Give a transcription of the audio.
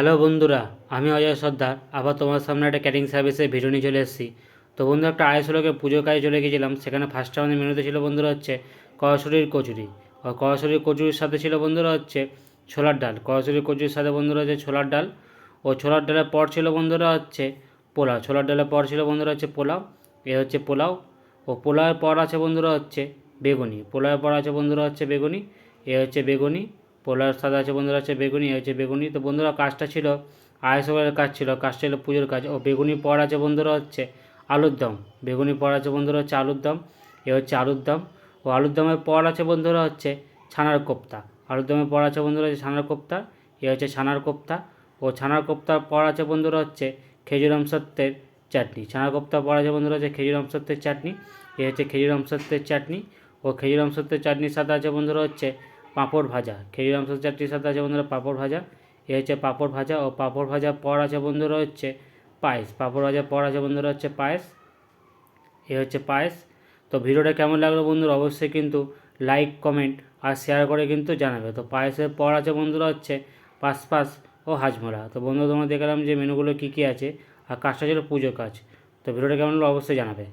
Hello বন্ধুরা, আমি অজয় সর্দার আবার তোমার সামনে একটা ক্যাটারিং সার্ভিসের ভিডিও নিয়ে চলে এসেছি। তো বন্ধু, একটা আড়াইশো লোকের পুজোর কাজে চলে গেছিলাম। সেখানে ফার্স্টে আমাদের মেনুতে ছিল বন্ধুরা হচ্ছে কড়াইশুঁটির কচুরি। আর কড়াইশুঁটির কচুরির সাথে ছিল বন্ধুরা হচ্ছে ছোলার ডাল। কড়াইশুঁটির কচুরির সাথে বন্ধুরা হচ্ছে ছোলার ডাল। ও ছোলার ডালের পর ছিল বন্ধুরা হচ্ছে পোলাও। ছোলার ডালের পর ছিল বন্ধুরা হচ্ছে পোলাও। এ হচ্ছে পোলাও। ও পোলাওয়ের পর আছে বন্ধুরা হচ্ছে বেগুনি। পোলাওয়ের পর আছে বন্ধুরা হচ্ছে বেগুনি। এ হচ্ছে বেগুনি। পোলাওয়ের সাথে আছে বন্ধুরা হচ্ছে বেগুনি। এ হচ্ছে বেগুনি। তো বন্ধুরা, কাজটা ছিল আড়াইশো টাকার কাজ ছিল। কাজটা ছিল পুজোর কাজ। ও বেগুনি পর আছে বন্ধুরা হচ্ছে আলুর দম। বেগুনি পর আছে বন্ধুরা হচ্ছে আলুর দম। এ হচ্ছে আলুর দম। ও আলুর দমের পর আছে বন্ধুরা হচ্ছে ছানার কোপ্তা। আলুর দমের পর আছে বন্ধুরা হচ্ছে ছানার কোপ্তা। এ হচ্ছে ছানার কোপ্তা। ও ছানার কোপ্তার পর আছে বন্ধুরা হচ্ছে খেজুর আমসত্ত্বের চাটনি। ছানার কোপ্তার পর আছে বন্ধুরা হচ্ছে খেজুর আমসত্ত্বের চাটনি। এ হচ্ছে খেজুর আমসত্ত্বের চাটনি। ও খেজুর আমসত্ত্বের চাটনির সাথে আছে বন্ধুরা হচ্ছে পাঁপড় ভাজা। খেজুর আমসত্ত্বের চাটনির সাথে আছে বন্ধুরা পাঁপড় ভাজা। এ হচ্ছে পাঁপড় ভাজা। ও পাঁপড় ভাজার পর আছে বন্ধুরা হচ্ছে পায়েস। পাঁপড় ভাজার পর আছে বন্ধুরা হচ্ছে পায়েস। এ হচ্ছে পায়েস। তো ভিডিওটা কেমন লাগলো বন্ধুরা, অবশ্যই কিন্তু লাইক, কমেন্ট আর শেয়ার করে কিন্তু জানাবে। তো পায়েসের পর আছে বন্ধুরা হচ্ছে পাসপাস ও হাজমোলা। তো বন্ধু, তোমরা দেখলাম যে মেনুগুলো কী কী আছে, আর কাজটা ছিল পুজোর কাজ। তো ভিডিওটা কেমন লাগলো অবশ্যই জানাবে।